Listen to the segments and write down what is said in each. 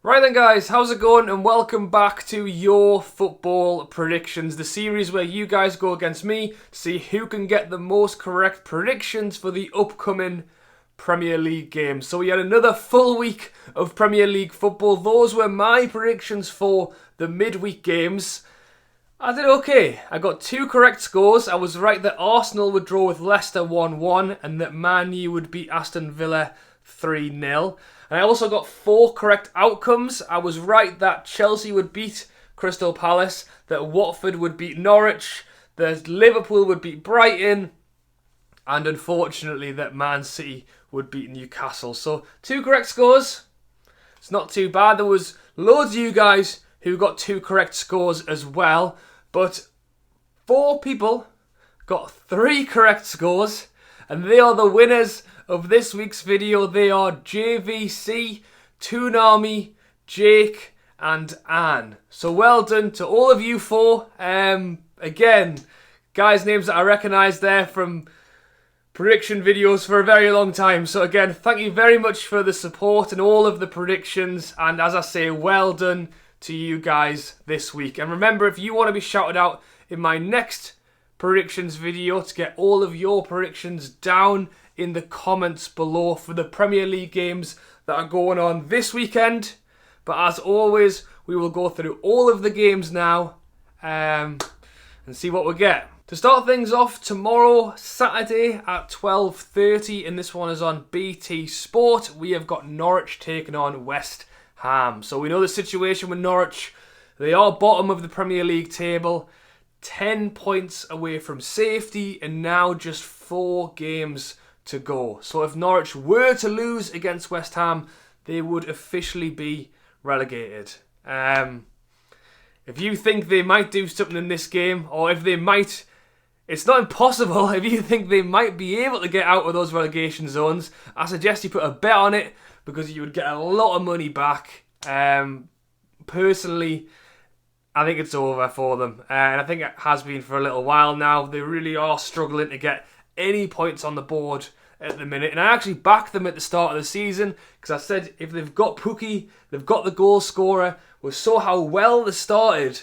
Right then guys, how's it going and welcome back to Your Football Predictions, the series where you guys go against me to see who can get the most correct predictions for the upcoming Premier League games. So we had another full week of Premier League football. Those were my predictions for the midweek games. I did okay. I got 2 correct scores. I was right that Arsenal would draw with Leicester 1-1 and that Man U would beat Aston Villa 3-0. And I also got 4 correct outcomes. I was right that Chelsea would beat Crystal Palace, that Watford would beat Norwich, that Liverpool would beat Brighton, and unfortunately that Man City would beat Newcastle. So 2 correct scores. It's not too bad. There was loads of you guys who got 2 correct scores as well, but 4 people got 3 correct scores, and they are the winners of this week's video. They are JVC, Toonami, Jake, and Anne. So well done to all of you 4. Again, guys' names that I recognise there from prediction videos for a very long time. So again, thank you very much for the support and all of the predictions. And as I say, well done to you guys this week. And remember, if you want to be shouted out in my next predictions video to get all of your predictions down in the comments below for the Premier League games that are going on this weekend. But as always, we will go through all of the games now and see what we get. To start things off, tomorrow, Saturday at 12:30, and this one is on BT Sport, we have got Norwich taking on West Ham. So we know the situation with Norwich. They are bottom of the Premier League table, 10 points away from safety, and now just 4 games to go. So if Norwich were to lose against West Ham, they would officially be relegated. If you think they might do something in this game, or if they might, it's not impossible. If you think they might be able to get out of those relegation zones, I suggest you put a bet on it because you would get a lot of money back. Personally, I think it's over for them. And I think it has been for a little while now. They really are struggling to get any points on the board at the minute. And I actually backed them at the start of the season because I said if they've got Pookie, they've got the goal scorer. We saw how well they started.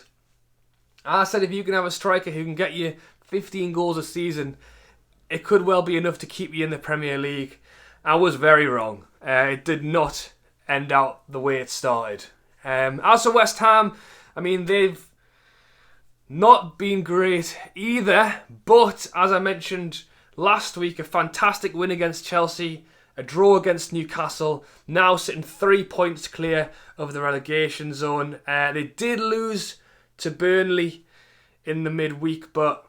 I said if you can have a striker who can get you 15 goals a season, it could well be enough to keep you in the Premier League. I was very wrong. It did not end out the way it started. As for West Ham, I mean, they've not been great either, but as I mentioned last week, a fantastic win against Chelsea, a draw against Newcastle, now sitting 3 points clear of the relegation zone. They did lose to Burnley in the midweek, but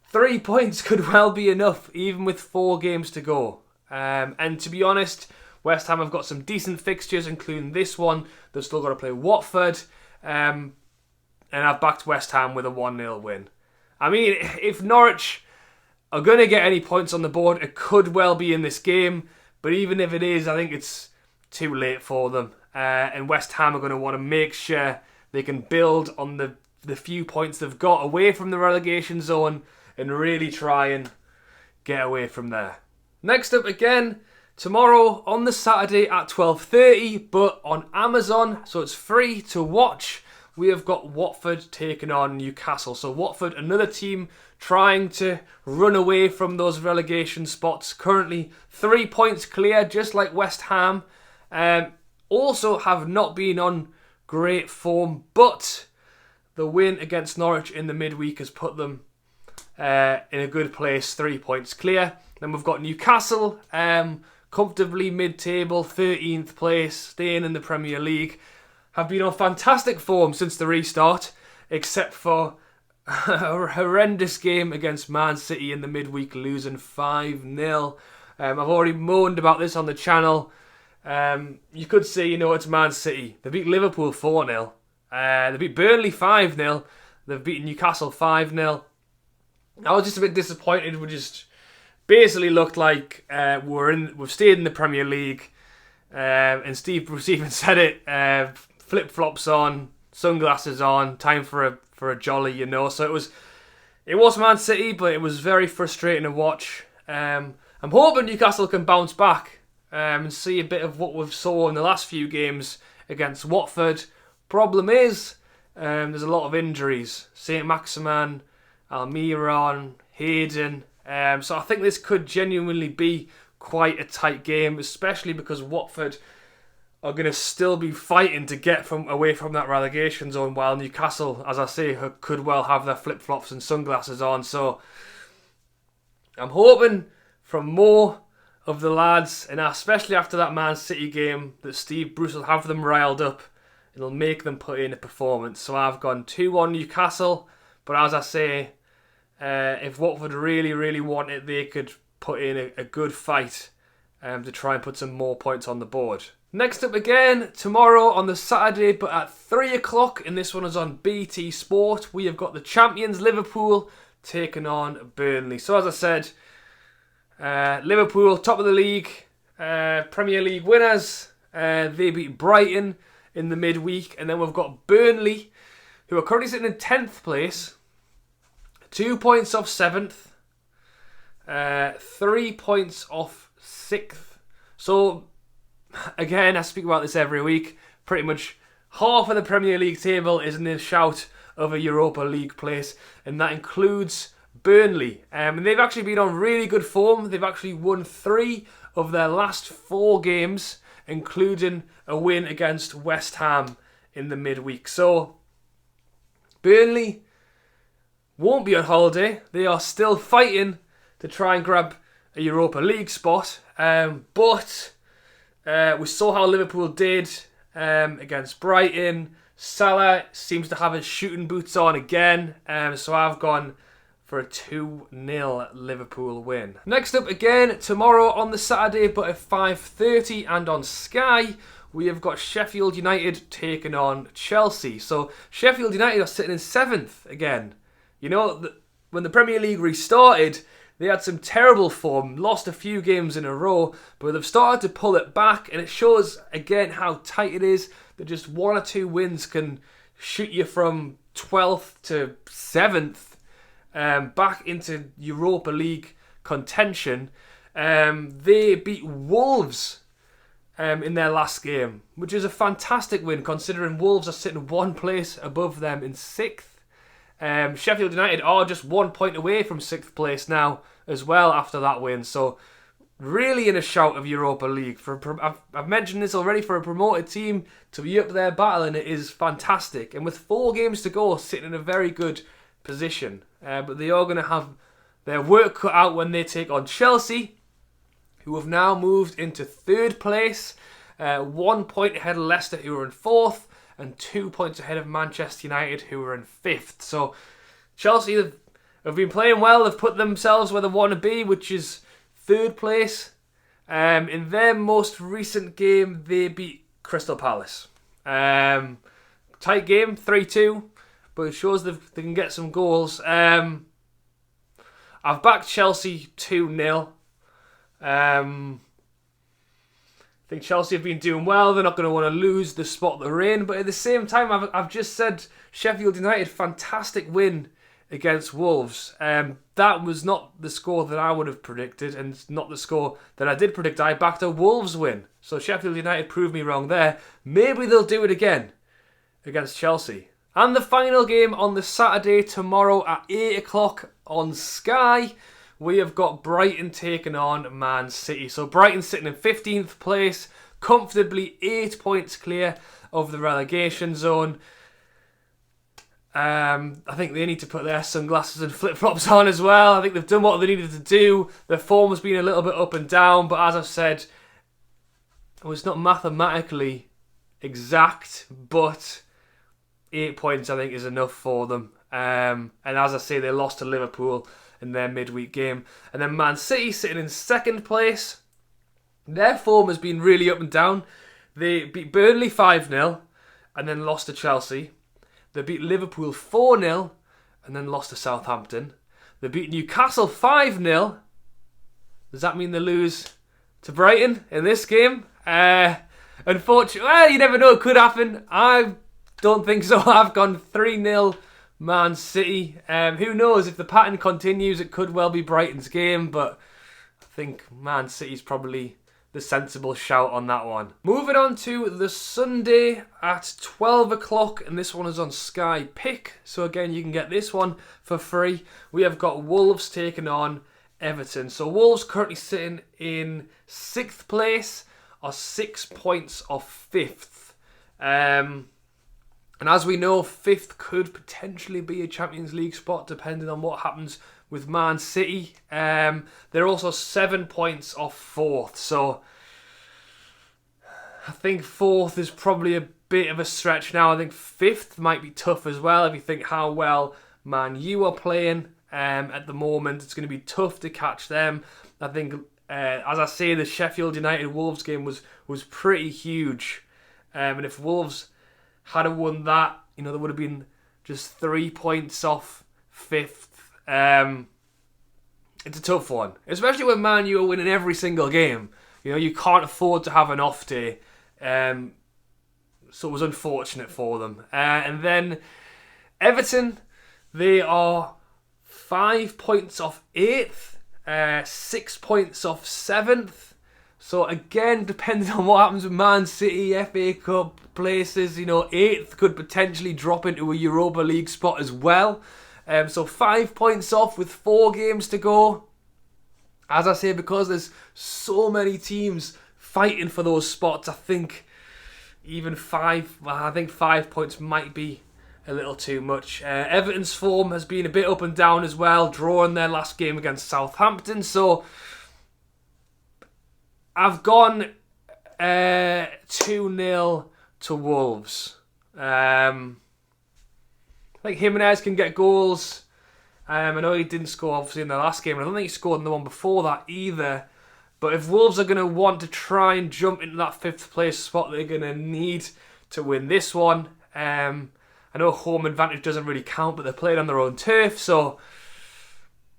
3 points could well be enough, even with 4 games to go. And to be honest, West Ham have got some decent fixtures, including this one. They've still got to play Watford. And I've backed West Ham with a 1-0 win. I mean, if Norwich are going to get any points on the board, it could well be in this game. But even if it is, I think it's too late for them. And West Ham are going to want to make sure they can build on the few points they've got away from the relegation zone and really try and get away from there. Next up again, tomorrow on the Saturday at 12:30, but on Amazon, so it's free to watch. We have got Watford taking on Newcastle. So Watford, another team trying to run away from those relegation spots. Currently 3 points clear, just like West Ham. Also have not been on great form, but the win against Norwich in the midweek has put them in a good place, 3 points clear. Then we've got Newcastle, comfortably mid-table, 13th place, staying in the Premier League. Have been on fantastic form since the restart, except for a horrendous game against Man City in the midweek, losing 5-0. I've already moaned about this on the channel. You could say, it's Man City. They beat Liverpool 4-0. They beat Burnley 5-0. They've beaten Newcastle 5-0. I was just a bit disappointed. We just basically looked like we've stayed in the Premier League. And Steve Bruce even said it. Flip-flops on, sunglasses on, time for a jolly, So it was Man City, but it was very frustrating to watch. I'm hoping Newcastle can bounce back and see a bit of what we've saw in the last few games against Watford. Problem is, there's a lot of injuries. St. Maximan, Almiron, Hayden. So I think this could genuinely be quite a tight game, especially because Watford are going to still be fighting to get away from that relegation zone, while Newcastle, as I say, could well have their flip-flops and sunglasses on. So I'm hoping from more of the lads, and especially after that Man City game, that Steve Bruce will have them riled up. It'll make them put in a performance. So I've gone 2-1 Newcastle, but as I say, if Watford really, really want it, they could put in a good fight to try and put some more points on the board. Next up again, tomorrow on the Saturday, but at 3 o'clock, and this one is on BT Sport, we have got the champions Liverpool taking on Burnley. So as I said, Liverpool, top of the league, Premier League winners. They beat Brighton in the midweek, and then we've got Burnley, who are currently sitting in 10th place, 2 points off 7th, 3 points off 6th. So again, I speak about this every week. Pretty much half of the Premier League table is in the shout of a Europa League place, and that includes Burnley. And they've actually been on really good form. They've actually won 3 of their last 4 games, including a win against West Ham in the midweek. So Burnley won't be on holiday. They are still fighting to try and grab a Europa League spot. But we saw how Liverpool did against Brighton. Salah seems to have his shooting boots on again. So I've gone for a 2-0 Liverpool win. Next up again, tomorrow on the Saturday, but at 5:30 and on Sky, we have got Sheffield United taking on Chelsea. So Sheffield United are sitting in 7th again. You know, when the Premier League restarted, they had some terrible form, lost a few games in a row, but they've started to pull it back, and it shows again how tight it is that just 1 or 2 wins can shoot you from 12th to 7th back into Europa League contention. They beat Wolves in their last game, which is a fantastic win considering Wolves are sitting 1 place above them in 6th. Sheffield United are just 1 point away from 6th place now as well after that win. So really in a shout of Europa League. I've mentioned this already, for a promoted team to be up there battling it is fantastic. And with 4 games to go, sitting in a very good position. But they are going to have their work cut out when they take on Chelsea, who have now moved into 3rd place. 1 point ahead of Leicester, who are in 4th. And 2 points ahead of Manchester United, who are in 5th. So Chelsea have been playing well. They've put themselves where they want to be, which is 3rd place. In their most recent game, they beat Crystal Palace. Tight game, 3-2, but it shows they can get some goals. I've backed Chelsea 2-0. I think Chelsea have been doing well. They're not going to want to lose the spot they're in. But at the same time, I've just said Sheffield United, fantastic win against Wolves. That was not the score that I would have predicted, and not the score that I did predict. I backed a Wolves win. So Sheffield United proved me wrong there. Maybe they'll do it again against Chelsea. And the final game on the Saturday tomorrow at 8 o'clock on Sky, we have got Brighton taking on Man City. So Brighton sitting in 15th place, comfortably 8 points clear of the relegation zone. I think they need to put their sunglasses and flip-flops on as well. I think they've done what they needed to do. Their form has been a little bit up and down, but as I've said, it was not mathematically exact, but 8 points I think is enough for them. And as I say, they lost to Liverpool in their midweek game. And then Man City sitting in 2nd place. Their form has been really up and down. They beat Burnley 5-0 and then lost to Chelsea. They beat Liverpool 4-0 and then lost to Southampton. They beat Newcastle 5-0. Does that mean they lose to Brighton in this game? Unfortunately, well, you never know, it could happen. I don't think so. I've gone 3-0 Man City. Who knows, if the pattern continues, it could well be Brighton's game, but I think Man City's probably the sensible shout on that one. Moving on to the Sunday at 12 o'clock, and this one is on Sky Pick. So again, you can get this one for free. We have got Wolves taking on Everton. So Wolves currently sitting in 6th place, are 6 points off 5th. And as we know, 5th could potentially be a Champions League spot depending on what happens with Man City. They're also 7 points off 4th. So I think 4th is probably a bit of a stretch now. I think 5th might be tough as well if you think how well Man U are playing at the moment. It's going to be tough to catch them. I think, as I say, the Sheffield United Wolves game was pretty huge. And if Wolves had won that, they would have been just 3 points off 5th. It's a tough one, especially when Man U are winning every single game. You can't afford to have an off day. So it was unfortunate for them. And then Everton, they are 5 points off 8th, 6 points off 7th. So again, depending on what happens with Man City, FA Cup places, 8th could potentially drop into a Europa League spot as well. So 5 points off with 4 games to go. As I say, because there's so many teams fighting for those spots, I think 5 points might be a little too much. Everton's form has been a bit up and down as well, drawing their last game against Southampton. So I've gone 2-0 to Wolves. I think Jimenez can get goals. I know he didn't score obviously in the last game. I don't think he scored in the one before that either. But if Wolves are going to want to try and jump into that 5th place spot, they're going to need to win this one. I know home advantage doesn't really count, but they're playing on their own turf. So,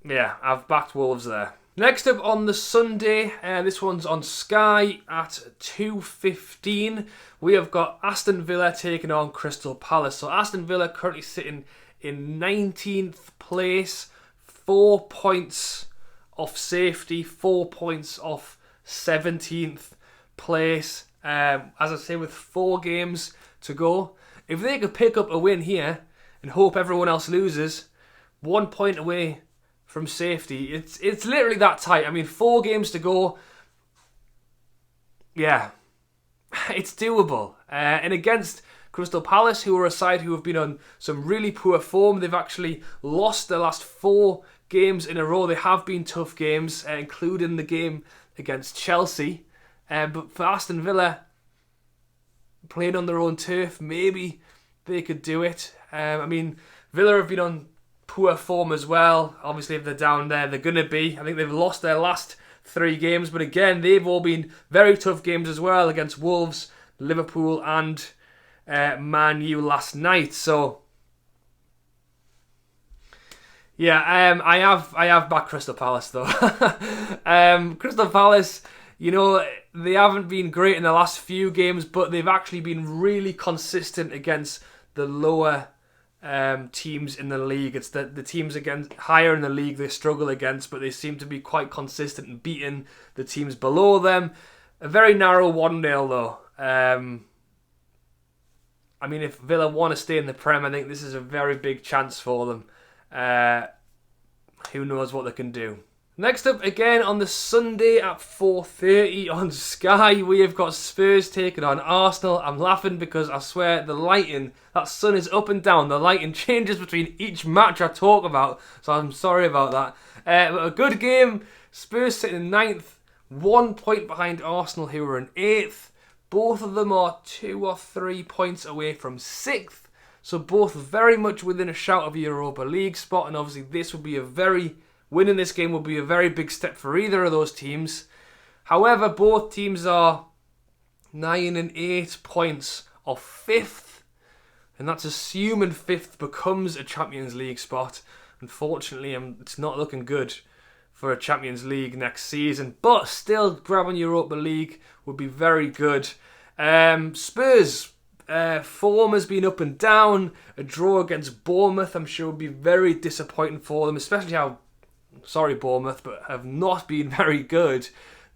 yeah, I've backed Wolves there. Next up on the Sunday, this one's on Sky at 2:15. We have got Aston Villa taking on Crystal Palace. So Aston Villa currently sitting in 19th place, 4 points off safety, 4 points off 17th place. As I say, with 4 games to go, if they could pick up a win here and hope everyone else loses, 1 point away from safety. It's literally that tight. 4 games to go. Yeah, it's doable. And against Crystal Palace, who are a side who have been on some really poor form, they've actually lost their last 4 games in a row. They have been tough games, including the game against Chelsea. But for Aston Villa, playing on their own turf, maybe they could do it. Villa have been on poor form as well. Obviously, if they're down there, they're going to be. I think they've lost their last 3 games, but again, they've all been very tough games as well against Wolves, Liverpool, and Man U last night. So, yeah, I have backed Crystal Palace though. Crystal Palace, they haven't been great in the last few games, but they've actually been really consistent against the lower teams in the league. It's the teams against higher in the league they struggle against, but they seem to be quite consistent in beating the teams below them. A very narrow 1-0 though. If Villa want to stay in the Prem, I think this is a very big chance for them. Who knows what they can do. Next up, again on the Sunday at 4:30 on Sky, we have got Spurs taking on Arsenal. I'm laughing because I swear the lighting, that sun is up and down. The lighting changes between each match I talk about, so I'm sorry about that. But a good game. Spurs sitting in 9th, 1 point behind Arsenal, who are in 8th. Both of them are 2 or 3 points away from 6th. So both very much within a shout of a Europa League spot, and obviously winning this game will be a very big step for either of those teams. However, both teams are 9 and 8 points off 5th, and that's assuming 5th becomes a Champions League spot. Unfortunately, it's not looking good for a Champions League next season, but still grabbing Europa League would be very good. Spurs, form has been up and down. A draw against Bournemouth, I'm sure, would be very disappointing for them, especially Bournemouth, but have not been very good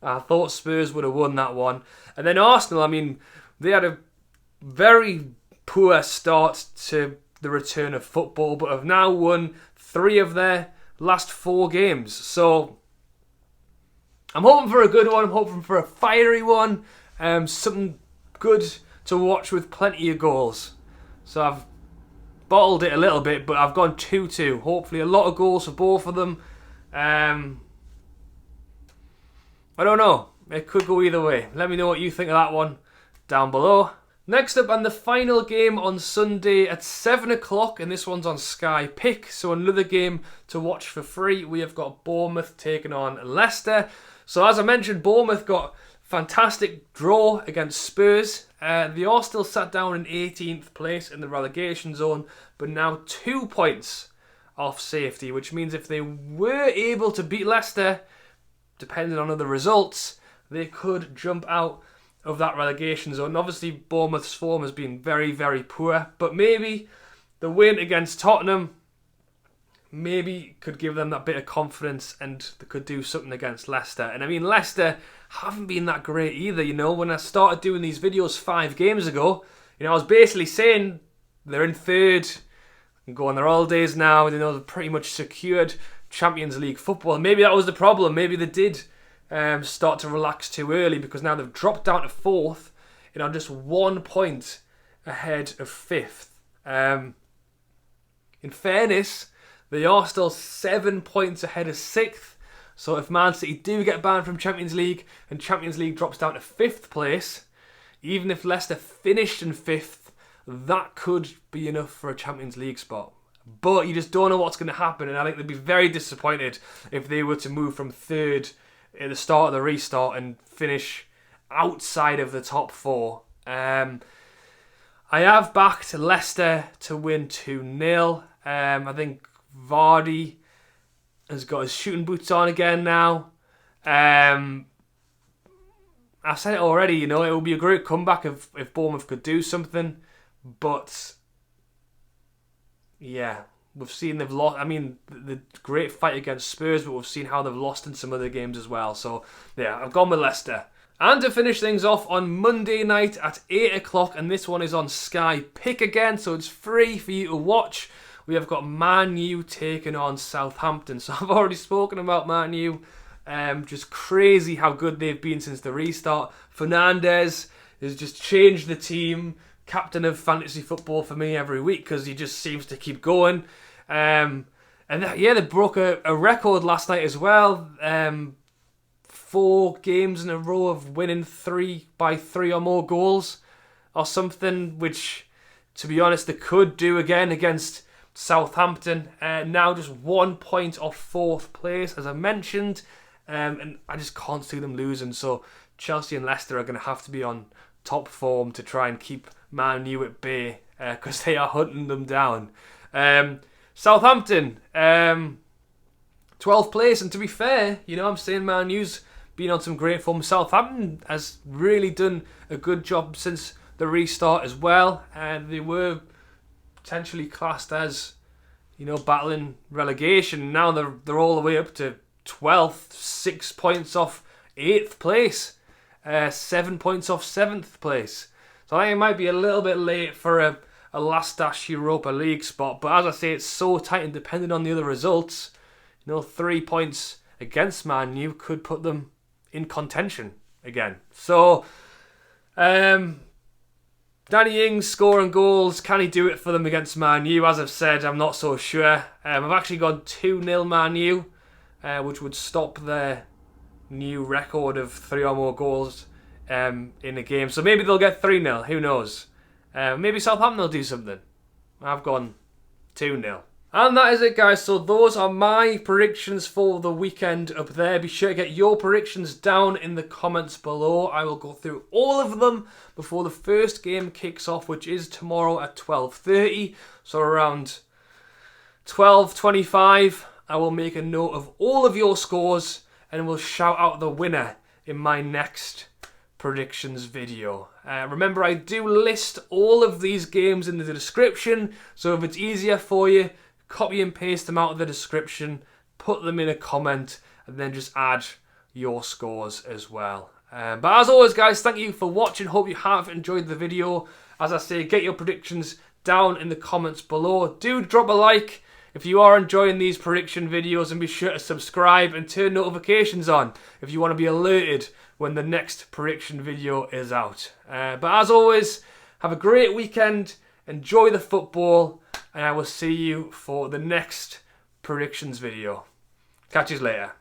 I thought Spurs would have won that one. And then Arsenal, I mean, they had a very poor start to the return of football, but have now won 3 of their last 4 games. So I'm hoping for a good one. I'm hoping for a fiery one. Something good to watch with plenty of goals. So I've bottled it a little bit, but I've gone 2-2. Hopefully a lot of goals for both of them. I don't know. It could go either way. Let me know what you think of that one down below. Next up, and the final game on Sunday at 7 o'clock, and this one's on Sky Pick, so another game to watch for free. We have got Bournemouth taking on Leicester. So as I mentioned, Bournemouth got fantastic draw against Spurs. They are still sat down in 18th place in the relegation zone, but now 2 points off safety, which means if they were able to beat Leicester, depending on other results, they could jump out of that relegation zone. Obviously, Bournemouth's form has been very, very poor, but maybe the win against Tottenham maybe could give them that bit of confidence and they could do something against Leicester. And I mean, Leicester haven't been that great either, you know. When I started doing these videos 5 games ago, you know, I was basically saying they're in 3rd and go on their holidays now, you know, they're pretty much secured Champions League football. And maybe that was the problem. Maybe they did start to relax too early, because now they've dropped down to 4th and are just 1 point ahead of 5th. In fairness, they are still 7 points ahead of 6th. So if Man City do get banned from Champions League and Champions League drops down to 5th place, even if Leicester finished in 5th, that could be enough for a Champions League spot. But you just don't know what's going to happen, and I think they'd be very disappointed if they were to move from 3rd at the start of the restart and finish outside of the top 4. I have backed Leicester to win 2-0. I think Vardy has got his shooting boots on again now. I've said it already, you know, it would be a great comeback if Bournemouth could do something. But yeah, we've seen they've lost. I mean, the great fight against Spurs, but we've seen how they've lost in some other games as well. So yeah, I've gone with Leicester. And to finish things off on Monday night at 8 o'clock, and this one is on Sky Pick again, so it's free for you to watch. We have got Man U taking on Southampton. So I've already spoken about Man U. Just crazy how good they've been since the restart. Fernandes has just changed the team. Captain of fantasy football for me every week, because he just seems to keep going. And they broke a record last night as well. 4 games in a row of winning 3 by 3 or more goals or something, which, to be honest, they could do again against Southampton. Now just 1 point off 4th place, as I mentioned. And I just can't see them losing. So Chelsea and Leicester are going to have to be on top form to try and keep Man U at bay, because they are hunting them down. Southampton, 12th place, and to be fair, you know, I'm saying Man U's been on some great form. Southampton has really done a good job since the restart as well, and they were potentially classed as, you know, battling relegation. Now they're all the way up to 12th, 6 points off 8th place, 7 points off 7th place. So I think it might be a little bit late for a last-dash Europa League spot. But as I say, it's so tight, and depending on the other results, you know, 3 points against Man U could put them in contention again. So, Danny Ings scoring goals. Can he do it for them against Man U? As I've said, I'm not so sure. I've actually gone 2-0 Man U, which would stop their new record of 3 or more goals in a game. So maybe they'll get 3-0. Who knows? Maybe Southampton will do something. I've gone 2-0. And that is it, guys. So those are my predictions for the weekend up there. Be sure to get your predictions down in the comments below. I will go through all of them before the first game kicks off, which is tomorrow at 12:30. So around 12:25, I will make a note of all of your scores and we'll shout out the winner in my next predictions video. Remember, I do list all of these games in the description, so if it's easier for you, copy and paste them out of the description, put them in a comment, and then just add your scores as well. But as always, guys, thank you for watching. Hope you have enjoyed the video. As I say, get your predictions down in the comments below. Do drop a like if you are enjoying these prediction videos, and be sure to subscribe and turn notifications on if you want to be alerted when the next prediction video is out. But as always, have a great weekend, enjoy the football, and I will see you for the next predictions video. Catch you later.